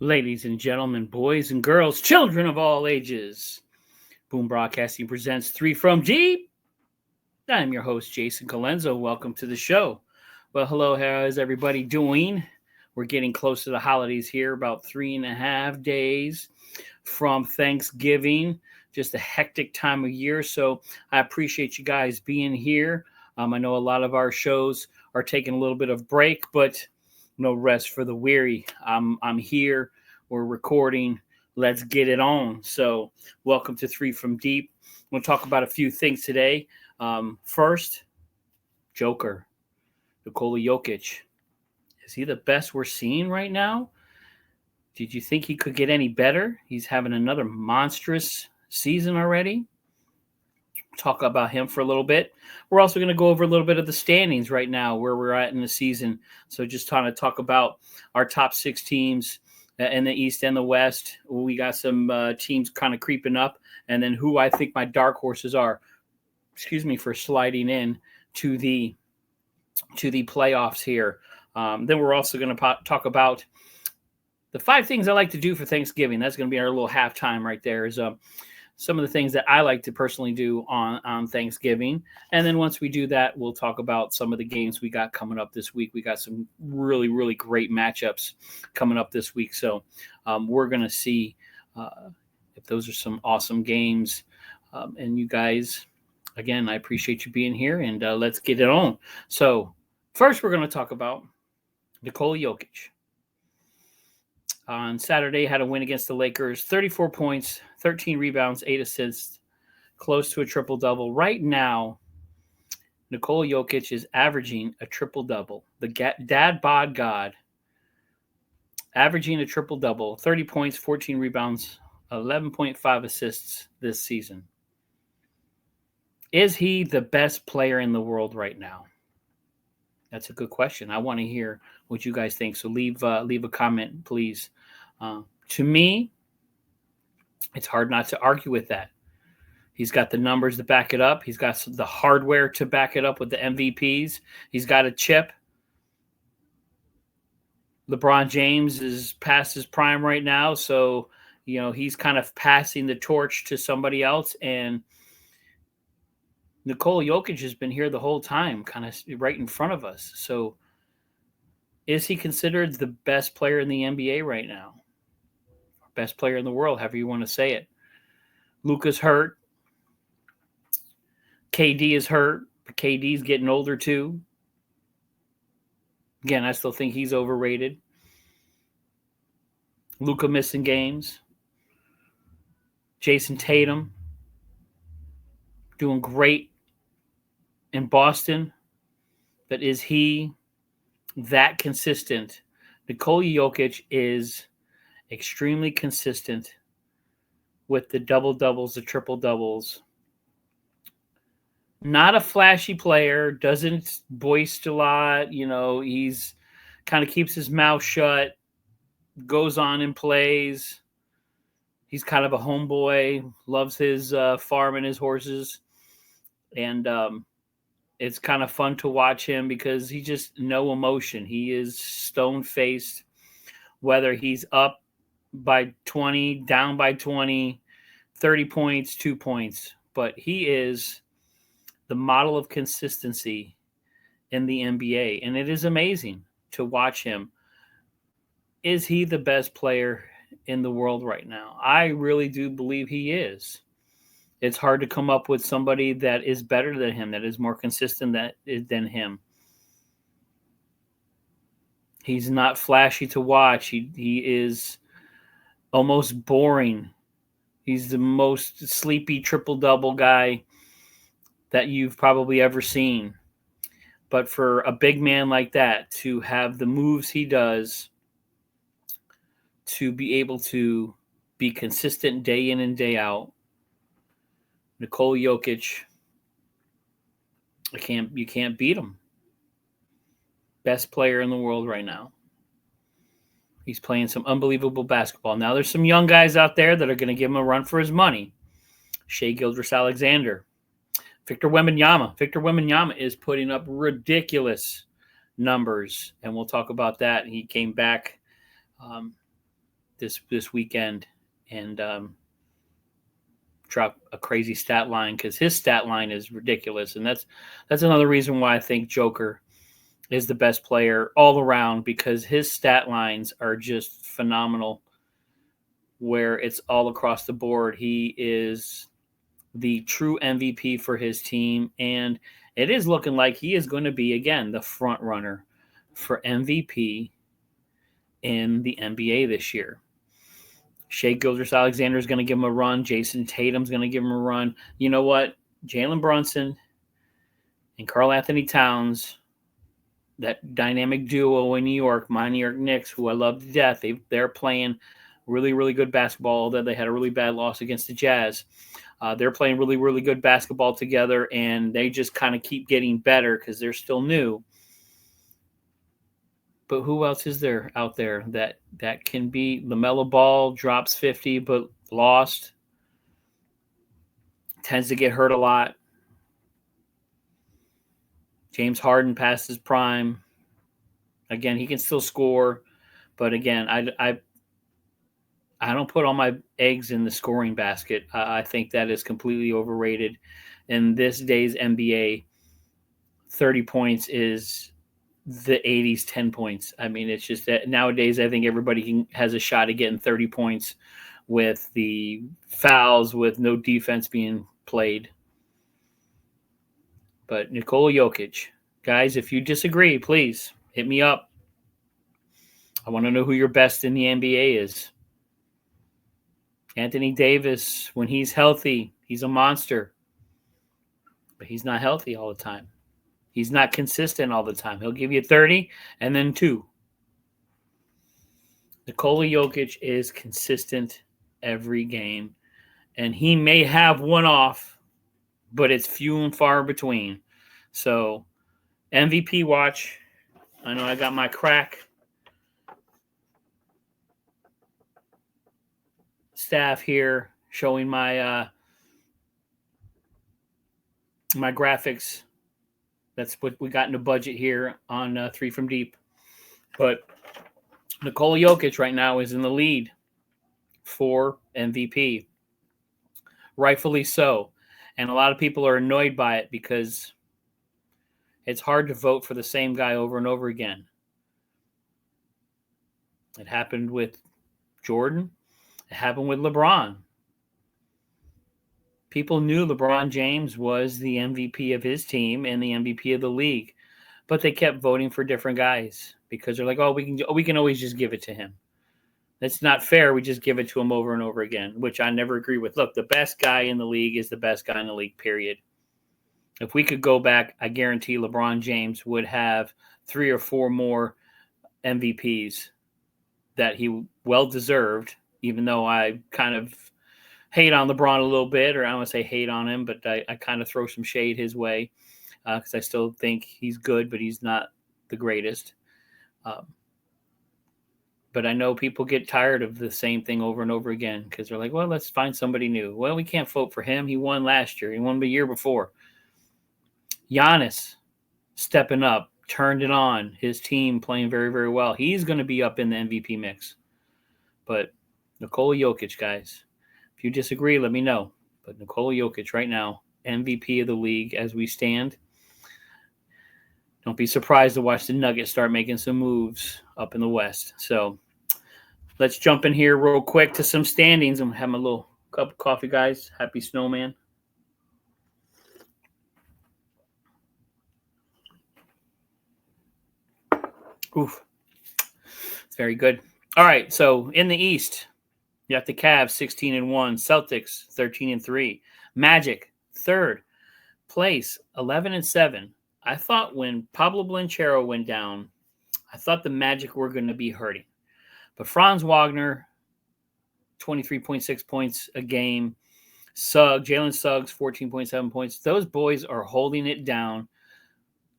Ladies and gentlemen, boys and girls, children of all ages, Boom Broadcasting presents Three from Deep. I'm your host, Jason Colenso. Welcome to the show. Well, hello, how is everybody doing? We're getting close to the holidays here, about 3.5 days from Thanksgiving. Just a hectic time of year, so I appreciate you guys being here. I know a lot of our shows are taking a little bit of break, but no rest for the weary. I'm here. We're recording. Let's get it on. So, welcome to Three from Deep. We'll talk about a few things today. First, Joker, Nikola Jokic. Is he the best we're seeing right now? Did you think he could get any better? He's having another monstrous season already. Talk about him for a little bit. We're also going to go over a little bit of the standings right now, where we're at in the season. So just trying to talk about our top six teams in the East and the West. We got some teams kind of creeping up, and then who I think my dark horses are. Excuse me for sliding in to the playoffs here. Then we're also going to talk about the 5 things I like to do for Thanksgiving. That's going to be our little halftime right there. Is some of the things that I like to personally do on Thanksgiving. And then once we do that, we'll talk about some of the games we got coming up this week. We got some really, really great matchups coming up this week. So we're going to see if those are some awesome games. And you guys, again, I appreciate you being here, and let's get it on. So first, we're going to talk about Nikola Jokic. On Saturday, had a win against the Lakers, 34 points, 13 rebounds, 8 assists, close to a triple-double. Right now, Nikola Jokic is averaging a triple-double. The dad bod god, averaging a triple-double, 30 points, 14 rebounds, 11.5 assists this season. Is he the best player in the world right now? That's a good question. I want to hear what you guys think. So leave a comment, please. To me, it's hard not to argue with that. He's got the numbers to back it up. He's got the hardware to back it up with the MVPs. He's got a chip. LeBron James is past his prime right now, so he's kind of passing the torch to somebody else. And Nikola Jokic has been here the whole time, kind of right in front of us. So is he considered the best player in the NBA right now? Best player in the world, however you want to say it. Luka's hurt. KD is hurt. But KD's getting older too. Again, I still think he's overrated. Luka missing games. Jason Tatum doing great in Boston. But is he that consistent? Nikola Jokic is extremely consistent with the double-doubles, the triple-doubles. Not a flashy player, doesn't boast a lot. He's kind of keeps his mouth shut, goes on and plays. He's kind of a homeboy, loves his farm and his horses. And it's kind of fun to watch him because he just no emotion. He is stone-faced, whether he's up by 20, down by 20, 30 points, 2 points. But he is the model of consistency in the NBA. And it is amazing to watch him. Is he the best player in the world right now? I really do believe he is. It's hard to come up with somebody that is better than him, that is more consistent than him. He's not flashy to watch. He is almost boring. He's the most sleepy triple-double guy that you've probably ever seen. But for a big man like that to have the moves he does, to be able to be consistent day in and day out, Nikola Jokic, you can't beat him. Best player in the world right now. He's playing some unbelievable basketball. Now, there's some young guys out there that are going to give him a run for his money. Shai Gilgeous-Alexander. Victor Wembanyama. Victor Wembanyama is putting up ridiculous numbers, and we'll talk about that. He came back this weekend and drop a crazy stat line because his stat line is ridiculous, and that's another reason why I think Joker is the best player all around because his stat lines are just phenomenal. Where it's all across the board, he is the true MVP for his team, and it is looking like he is going to be again the front runner for MVP in the NBA this year. Shea Gilgeous-Alexander is going to give him a run. Jason Tatum's going to give him a run. You know what? Jalen Brunson and Karl-Anthony Towns, that dynamic duo in New York, my New York Knicks, who I love to death, they're playing really, really good basketball, although they had a really bad loss against the Jazz. They're playing really, really good basketball together, and they just kind of keep getting better because they're still new. But who else is there out there that can be LaMelo Ball, drops 50, but lost, tends to get hurt a lot. James Harden past his prime. Again, he can still score, but again, I don't put all my eggs in the scoring basket. I think that is completely overrated. In this day's NBA, 30 points is the 80s 10 points. I mean, it's just that nowadays I think everybody has a shot at getting 30 points with the fouls, with no defense being played. But Nikola Jokic, guys, if you disagree, please hit me up. I want to know who your best in the NBA is. Anthony Davis, when he's healthy, he's a monster. But he's not healthy all the time. He's not consistent all the time. He'll give you 30 and then 2. Nikola Jokic is consistent every game. And he may have one off, but it's few and far between. So, MVP watch. I know I got my crack staff here showing my my graphics. That's what we got in the budget here on 3 from Deep. But Nikola Jokic right now is in the lead for MVP. Rightfully so. And a lot of people are annoyed by it because it's hard to vote for the same guy over and over again. It happened with Jordan. It happened with LeBron. People knew LeBron James was the MVP of his team and the MVP of the league, but they kept voting for different guys because they're like, oh, we can always just give it to him. That's not fair. We just give it to him over and over again, which I never agree with. Look, the best guy in the league is the best guy in the league, period. If we could go back, I guarantee LeBron James would have 3 or 4 more MVPs that he well deserved, even though I kind of hate on LeBron a little bit, or I don't want to say hate on him, but I kind of throw some shade his way because I still think he's good, but he's not the greatest. But I know people get tired of the same thing over and over again because they're like, well, let's find somebody new. Well, we can't vote for him. He won last year. He won the year before. Giannis stepping up, turned it on. His team playing very, very well. He's going to be up in the MVP mix. But Nikola Jokic, guys, if you disagree, let me know. But Nikola Jokic right now, MVP of the league as we stand. Don't be surprised to watch the Nuggets start making some moves up in the West. So let's jump in here real quick to some standings. I'm having a little cup of coffee, guys. Happy snowman. Oof. It's very good. All right, so in the East, you got the Cavs 16-1, Celtics 13-3, Magic third place 11-7. I thought when Pablo Blanchero went down, I thought the Magic were going to be hurting. But Franz Wagner, 23.6 points a game. Jalen Suggs, 14.7 points. Those boys are holding it down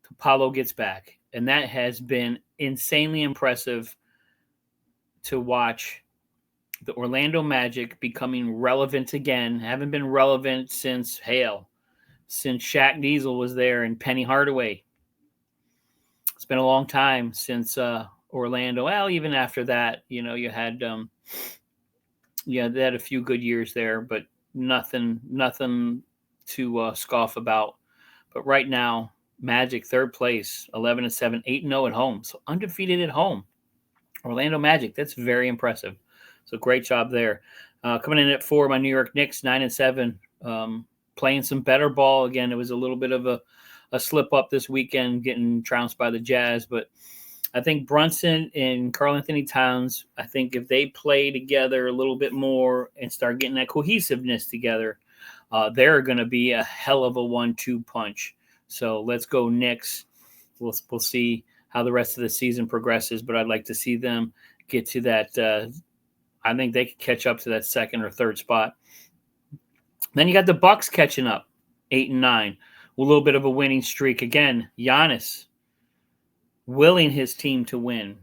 till Pablo gets back. And that has been insanely impressive to watch. The Orlando Magic becoming relevant again. Haven't been relevant since Shaq Diesel was there and Penny Hardaway. It's been a long time since Orlando. Well, even after that, they had a few good years there, but nothing to scoff about. But right now, Magic third place, 11-7, 8-0 at home, so undefeated at home. Orlando Magic, that's very impressive. So great job there. Coming in at 4, my New York Knicks, 9-7, playing some better ball again. It was a little bit of a slip up this weekend, getting trounced by the Jazz, but I think Brunson and Karl Anthony Towns, I think if they play together a little bit more and start getting that cohesiveness together, they're going to be a hell of a 1-2 punch. So let's go Knicks. We'll see how the rest of the season progresses, but I'd like to see them get to that. I think they could catch up to that second or third spot. Then you got the Bucks catching up, 8-9, a little bit of a winning streak. Again, Giannis willing his team to win,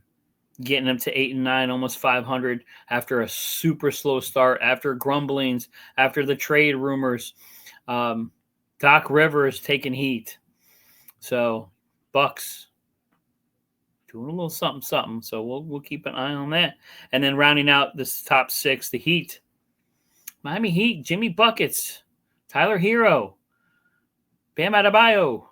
getting them to 8-9, almost 500 after a super slow start, after grumblings, after the trade rumors. Doc Rivers taking heat. So Bucks doing a little something. So we'll keep an eye on that. And then rounding out this top 6, the Heat. Miami Heat, Jimmy Buckets, Tyler Hero, Bam Adebayo.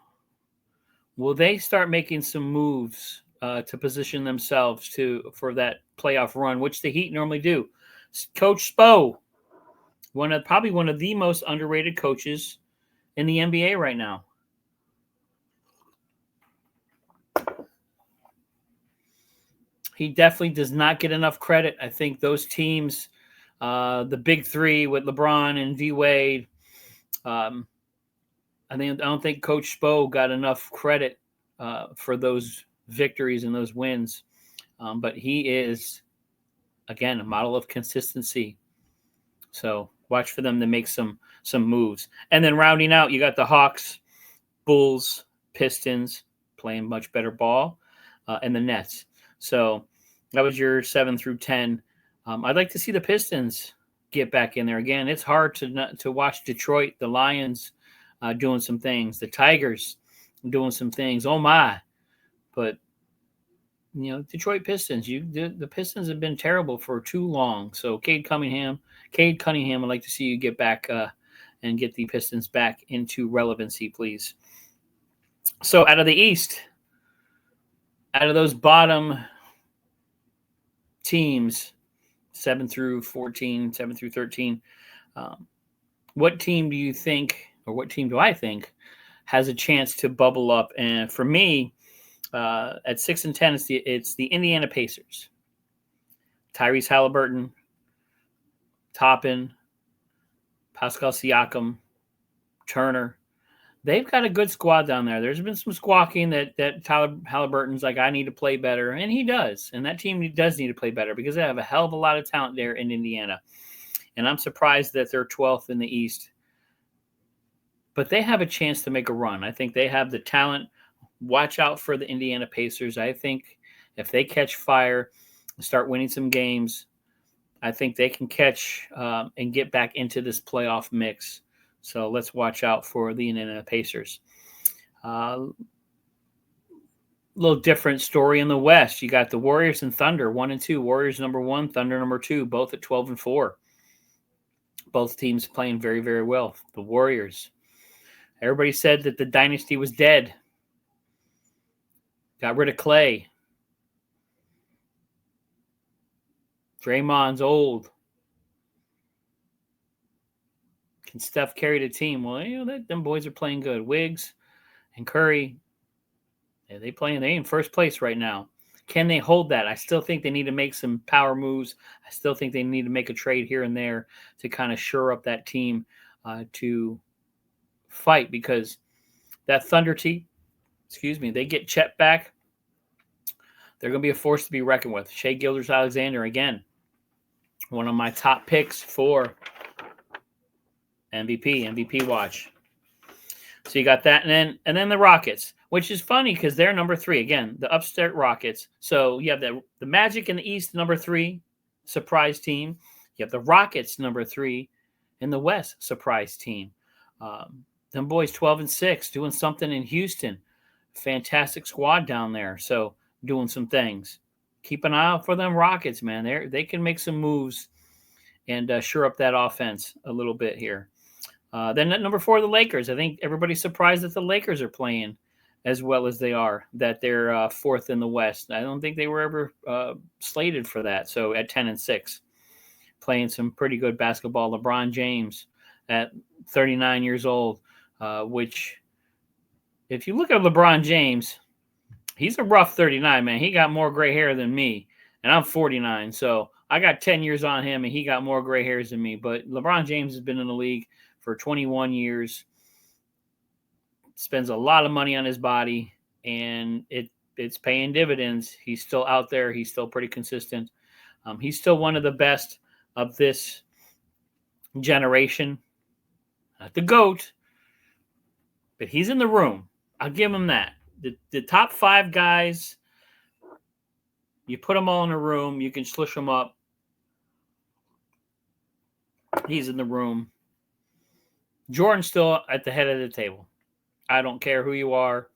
Will they start making some moves to position themselves for that playoff run, which the Heat normally do? Coach Spo, probably one of the most underrated coaches in the NBA right now. He definitely does not get enough credit. I think those teams, the big three with LeBron and D-Wade, I don't think Coach Spo got enough credit for those victories and those wins. But he is, again, a model of consistency. So watch for them to make some moves. And then rounding out, you got the Hawks, Bulls, Pistons playing much better ball, and the Nets. So that was your 7 through 10. I'd like to see the Pistons get back in there again. It's hard to watch Detroit, the Lions, doing some things, the Tigers doing some things. Oh my! But Detroit Pistons. The Pistons have been terrible for too long. So Cade Cunningham, I'd like to see you get back and get the Pistons back into relevancy, please. So out of the East, out of those bottom teams, 7 through 14, 7 through 13, what team do you think, or what team do I think, has a chance to bubble up? And for me, at 6 and 10, it's the Indiana Pacers. Tyrese Halliburton, Toppin, Pascal Siakam, Turner. They've got a good squad down there. There's been some squawking that Tyler Halliburton's like, I need to play better. And he does. And that team does need to play better because they have a hell of a lot of talent there in Indiana. And I'm surprised that they're 12th in the East. But they have a chance to make a run. I think they have the talent. Watch out for the Indiana Pacers. I think if they catch fire and start winning some games, I think they can catch and get back into this playoff mix. So let's watch out for the Indiana Pacers. Little different story in the West. You got the Warriors and Thunder, 1 and 2. Warriors number 1, Thunder number 2, both at 12 and 4. Both teams playing very, very well. The Warriors. Everybody said that the dynasty was dead. Got rid of Clay. Draymond's old. Can Steph carry the team? Well, them boys are playing good. Wiggs and Curry, they in first place right now. Can they hold that? I still think they need to make some power moves. I still think they need to make a trade here and there to kind of shore up that team to fight, because that Thunder team, they get Chet back. They're going to be a force to be reckoned with. Shai Gilgeous-Alexander, again, one of my top picks for MVP watch. So you got that, and then the Rockets, which is funny because they're number 3 again, the upstart Rockets. So you have the Magic in the East, number 3, surprise team. You have the Rockets, number 3, in the West, surprise team. Them boys 12 and 6, doing something in Houston. Fantastic squad down there. So doing some things. keep an eye out for them Rockets, man. They can make some moves and shore up that offense a little bit here. Then at number 4, the Lakers. I think everybody's surprised that the Lakers are playing as well as they are, that they're 4th in the West. I don't think they were ever slated for that. So at 10-6, playing some pretty good basketball. LeBron James at 39 years old, which if you look at LeBron James, he's a rough 39, man. He got more gray hair than me, and I'm 49. So I got 10 years on him, and he got more gray hairs than me. But LeBron James has been in the league for 21 years, spends a lot of money on his body, and it's paying dividends. He's still out there. He's still pretty consistent. He's still one of the best of this generation. Not the GOAT, but he's in the room. I'll give him that. The top 5 guys, you put them all in a room, you can slush them up. He's in the room. Jordan's still at the head of the table. I don't care who you are.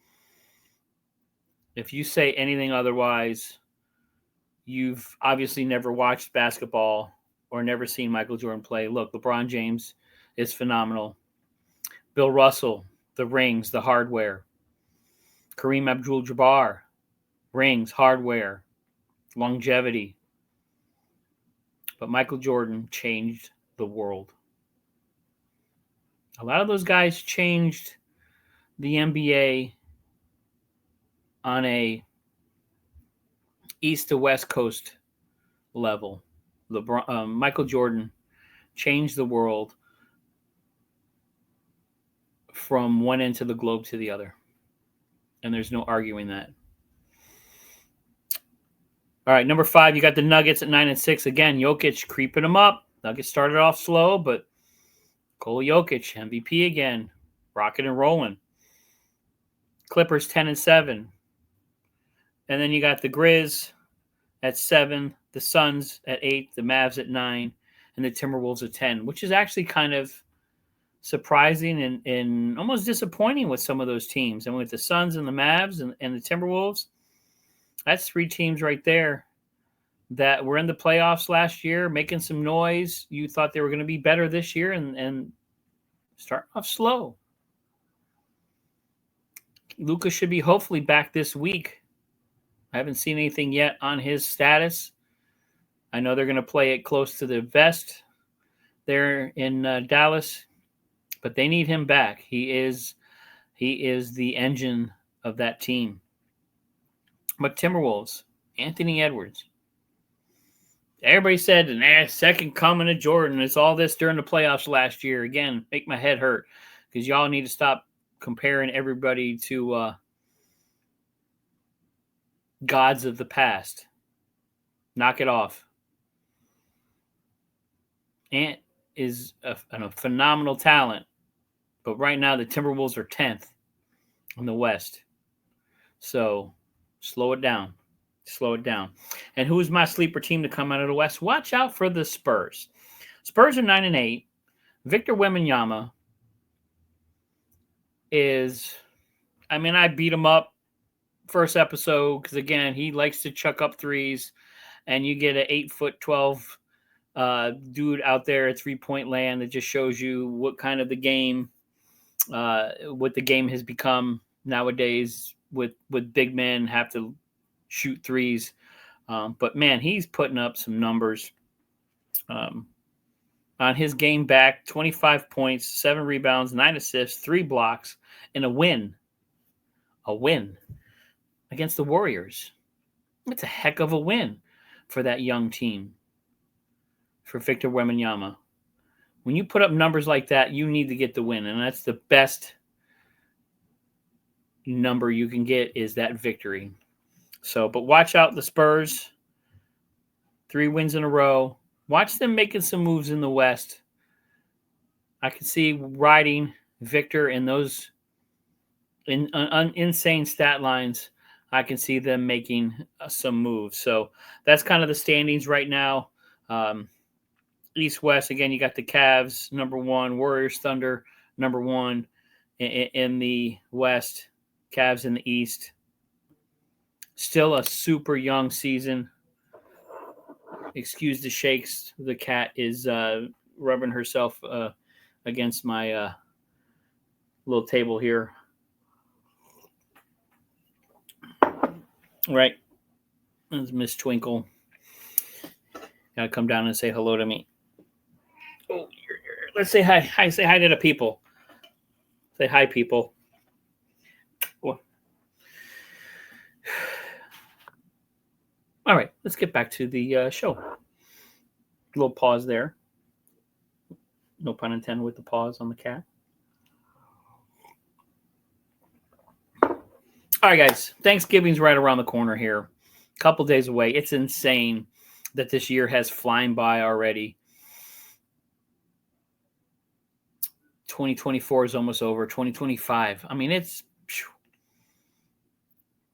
If you say anything otherwise, you've obviously never watched basketball or never seen Michael Jordan play. Look, LeBron James is phenomenal. Bill Russell, the rings, the hardware. Kareem Abdul-Jabbar, rings, hardware, longevity. But Michael Jordan changed the world. A lot of those guys changed the NBA on a east to west coast level. Michael Jordan changed the world from one end of the globe to the other. And there's no arguing that. All right, number 5, you got the Nuggets at 9-6. Again, Jokic creeping them up. Nuggets started off slow, but Nikola Jokic, MVP again, rocking and rolling. Clippers 10-7. And then you got the Grizz at 7, the Suns at 8, the Mavs at 9, and the Timberwolves at 10, which is actually kind of surprising and almost disappointing with some of those teams. And with the Suns and the Mavs and the Timberwolves, that's 3 teams right there that were in the playoffs last year, making some noise. You thought they were going to be better this year and starting off slow. Luka should be hopefully back this week. I haven't seen anything yet on his status. I know they're going to play it close to the vest there in Dallas, but they need him back. He is the engine of that team. But Timberwolves, Anthony Edwards. Everybody said, second coming of Jordan. It's all this during the playoffs last year. Again, make my head hurt because y'all need to stop comparing everybody to gods of the past. Knock it off. Ant is a phenomenal talent, but right now the Timberwolves are 10th in the West. So slow it down. Slow it down. And who is my sleeper team to come out of the West? Watch out for the Spurs. Spurs are 9-8. Victor Wembanyama is, I beat him up first episode because, again, he likes to chuck up threes, and you get an 8'12" dude out there at 3-point land that just shows you what kind of the game, what the game has become nowadays with big men have to shoot threes. But, man, he's putting up some numbers. On his game back, 25 points, 7 rebounds, 9 assists, 3 blocks, and a win. A win against the Warriors. It's a heck of a win for that young team, for Victor Wembanyama. When you put up numbers like that, you need to get the win, and that's the best number you can get is that victory. So, but watch out the Spurs. 3 wins in a row. Watch them making some moves in the West. I can see riding Victor in those insane stat lines. I can see them making some moves. So that's kind of the standings right now. East-West, again, you got the Cavs, number 1, Warriors, Thunder, number 1 in the West, Cavs in the East. Still a super young season excuse the shakes. The cat is rubbing herself against my little table here. Right. That's Miss Twinkle. Gotta come down and say hello to me. Oh, let's say hi. Hi, say hi to the people. Say hi, people. Oh. All right, let's get back to the show. A little pause there. No pun intended with the pause on the cat. All right, guys. Thanksgiving's right around the corner here. A couple days away. It's insane that this year has flown by already. 2024 is almost over. 2025. I mean, it's...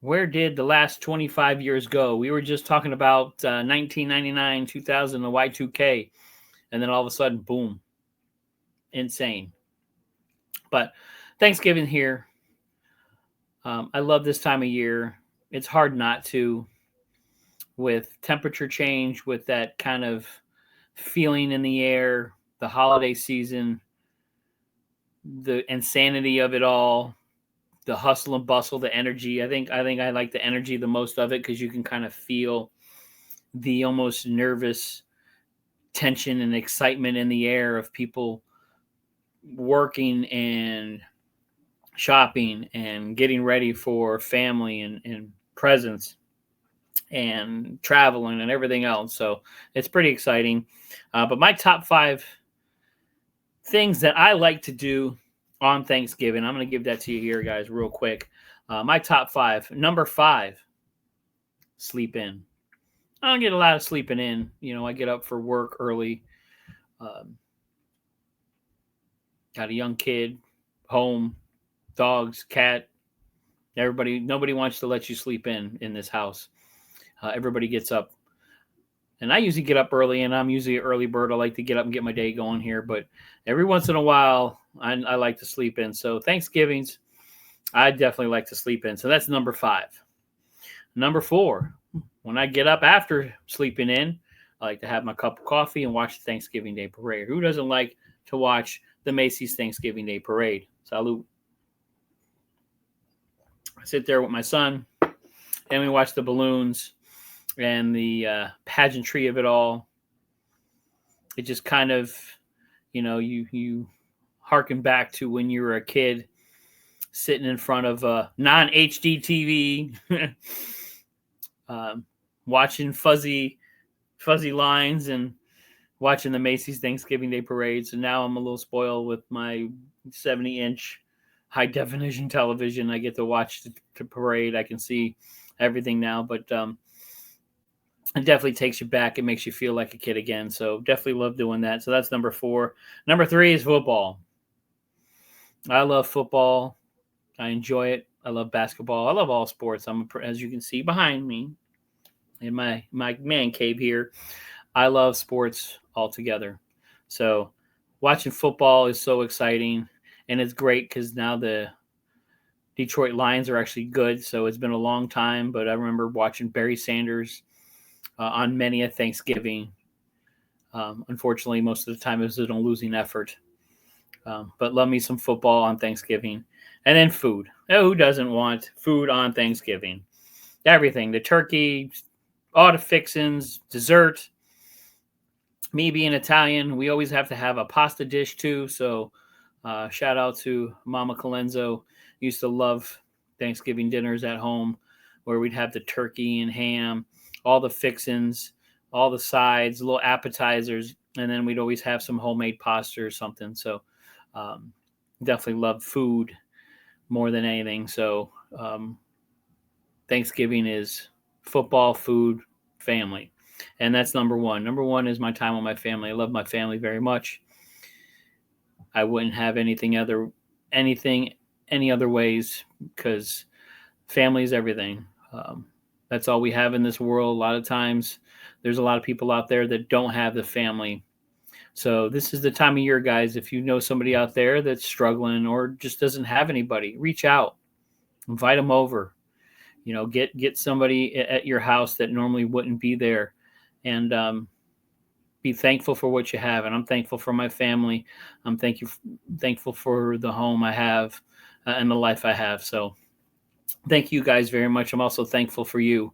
Where did the last 25 years go? We were just talking about 1999, 2000, the Y2K. And then all of a sudden, boom. Insane. But Thanksgiving here. I love this time of year. It's hard not to, with temperature change, with that kind of feeling in the air, the holiday season, the insanity of it all, the hustle and bustle, the energy. I think I like the energy the most of it because you can kind of feel the almost nervous tension and excitement in the air of people working and shopping and getting ready for family and presents and traveling and everything else. So it's pretty exciting. But my top 5 things that I like to do on Thanksgiving, I'm going to give that to you here, guys, real quick. My top 5. Number 5, sleep in. I don't get a lot of sleeping in. I get up for work early. Got a young kid, home, dogs, cat, nobody wants to let you sleep in this house. Everybody gets up. And I usually get up early, and I'm usually an early bird. I like to get up and get my day going here. But every once in a while, I like to sleep in. So Thanksgivings, I definitely like to sleep in. So that's number 5. Number 4, when I get up after sleeping in, I like to have my cup of coffee and watch the Thanksgiving Day Parade. Who doesn't like to watch the Macy's Thanksgiving Day Parade? Salute. I sit there with my son, and we watch the balloons and the pageantry of it all. It just kind of, you harken back to when you were a kid sitting in front of a non-HD TV, watching fuzzy lines and watching the Macy's Thanksgiving Day Parade. So now I'm a little spoiled with my 70-inch high-definition television. I get to watch the parade. I can see everything now, but it definitely takes you back. It makes you feel like a kid again. So definitely love doing that. So that's number 4. Number 3 is football. I love football. I enjoy it. I love basketball. I love all sports. As you can see behind me in my man cave here, I love sports altogether. So watching football is so exciting, and it's great because now the Detroit Lions are actually good. So it's been a long time, but I remember watching Barry Sanders on many a Thanksgiving. Unfortunately, most of the time it was a losing effort. But love me some football on Thanksgiving. And then food. Who doesn't want food on Thanksgiving? Everything. The turkey, all the fixings, dessert. Me being Italian, we always have to have a pasta dish too. So shout out to Mama Colenso. Used to love Thanksgiving dinners at home where we'd have the turkey and ham, all the fixings, all the sides, little appetizers, and then we'd always have some homemade pasta or something. So definitely love food more than anything. So Thanksgiving is football, food, family. And that's number 1. Number 1 is my time with my family. I love my family very much. I wouldn't have any other ways because family is everything. That's all we have in this world. A lot of times there's a lot of people out there that don't have the family. So this is the time of year, guys. If you know somebody out there that's struggling or just doesn't have anybody, reach out, invite them over, get somebody at your house that normally wouldn't be there and be thankful for what you have. And I'm thankful for my family. I'm thankful for the home I have and the life I have. So thank you guys very much. I'm also thankful for you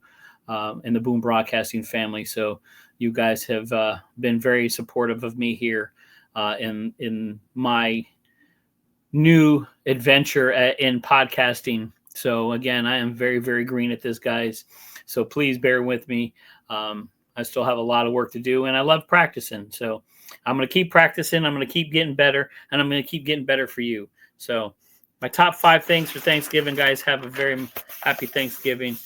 and the Boom Broadcasting family. So you guys have been very supportive of me here in my new adventure in podcasting. So again, I am very, very green at this, guys. So please bear with me. I still have a lot of work to do, and I love practicing. So I'm going to keep practicing. I'm going to keep getting better, and I'm going to keep getting better for you. So my top 5 things for Thanksgiving, guys. Have a very happy Thanksgiving.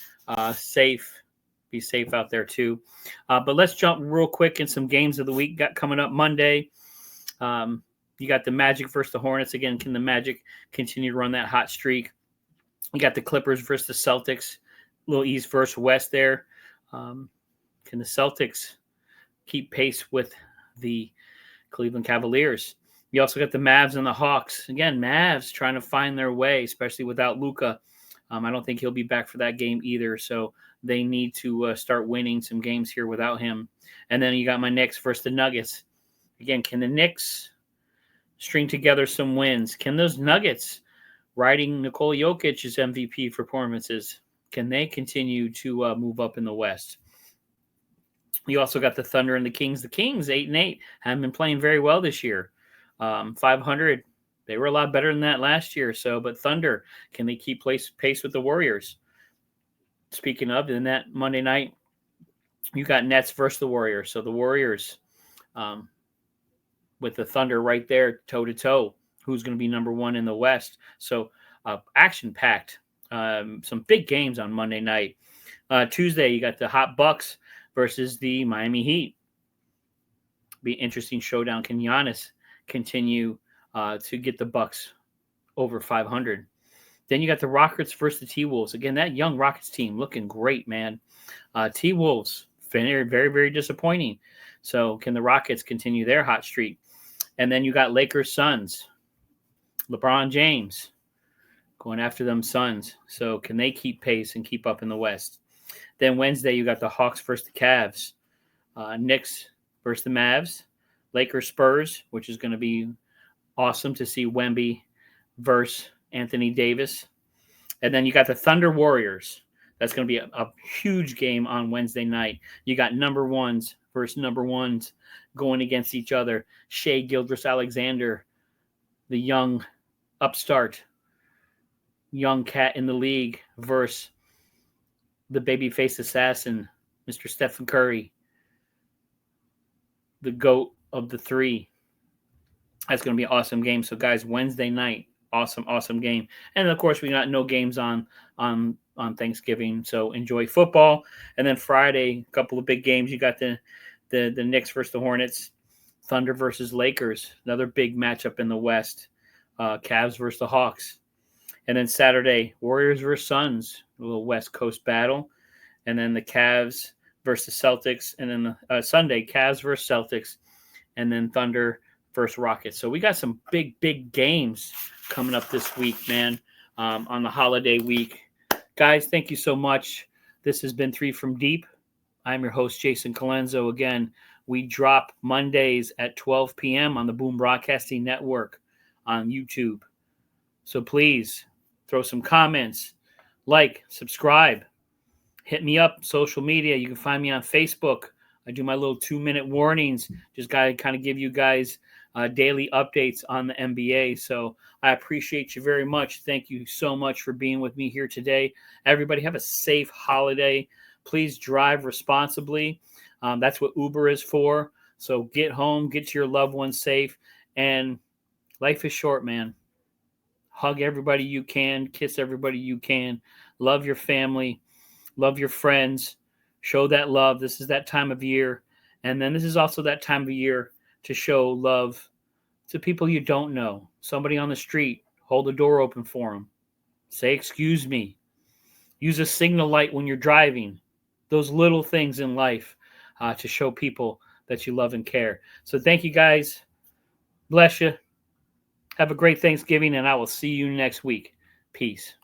Be safe out there too. But let's jump real quick in some games of the week got coming up Monday. You got the Magic versus the Hornets. Again, can the Magic continue to run that hot streak? You got the Clippers versus the Celtics. A little East versus West there. Can the Celtics keep pace with the Cleveland Cavaliers? You also got the Mavs and the Hawks. Again, Mavs trying to find their way, especially without Luka. I don't think he'll be back for that game either, so they need to start winning some games here without him. And then you got my Knicks versus the Nuggets. Again, can the Knicks string together some wins? Can those Nuggets, riding Nikola Jokic's MVP performances, can they continue to move up in the West? You also got the Thunder and the Kings. The Kings, 8-8, haven't been playing very well this year. 500, they were a lot better than that last year. So, but Thunder, can they keep pace with the Warriors? Speaking of, in that Monday night, you got Nets versus the Warriors. So the Warriors, with the Thunder right there, toe to toe, who's going to be number 1 in the West? So action packed. Some big games on Monday night. Tuesday, you got the Hot Bucks versus the Miami Heat. Be an interesting showdown. Can Giannis continue to get the Bucks over 500? Then you got the Rockets versus the T-Wolves. Again, that young Rockets team looking great, man. T-Wolves, very, very, very disappointing. So can the Rockets continue their hot streak? And then you got Lakers Suns. LeBron James going after them Suns. So can they keep pace and keep up in the West? Then Wednesday, you got the Hawks versus the Cavs. Knicks versus the Mavs. Lakers Spurs, which is going to be awesome to see Wemby versus Anthony Davis. And then you got the Thunder Warriors. That's going to be a huge game on Wednesday night. You got number ones versus number ones going against each other. Shai Gilgeous-Alexander, the young upstart, young cat in the league, versus the babyface assassin, Mr. Stephen Curry, the GOAT of the 3. That's going to be an awesome game. So, guys, Wednesday night, awesome game. And, of course, we got no games on Thanksgiving, so enjoy football. And then Friday, a couple of big games. You got the Knicks versus the Hornets, Thunder versus Lakers, another big matchup in the West, Cavs versus the Hawks. And then Saturday, Warriors versus Suns, a little West Coast battle. And then the Cavs versus Celtics. And then Sunday, Cavs versus Celtics. And then Thunder versus Rockets. So we got some big games coming up this week, man, on the holiday week. Guys, thank you so much. This has been 3 from Deep. I'm your host, Jason Colenso. Again, we drop Mondays at 12 p.m. on the Boom Broadcasting Network on YouTube. So please throw some comments, like, subscribe, hit me up, social media. You can find me on Facebook. I do my little 2-minute warnings. Just got to kind of give you guys daily updates on the NBA. So I appreciate you very much. Thank you so much for being with me here today. Everybody have a safe holiday. Please drive responsibly. That's what Uber is for. So get home, get to your loved ones safe. And life is short, man. Hug everybody you can. Kiss everybody you can. Love your family. Love your friends. Show that love. This is that time of year. And then this is also that time of year to show love to people you don't know. Somebody on the street. Hold the door open for them. Say, excuse me. Use a signal light when you're driving. Those little things in life to show people that you love and care. So thank you, guys. Bless you. Have a great Thanksgiving, and I will see you next week. Peace.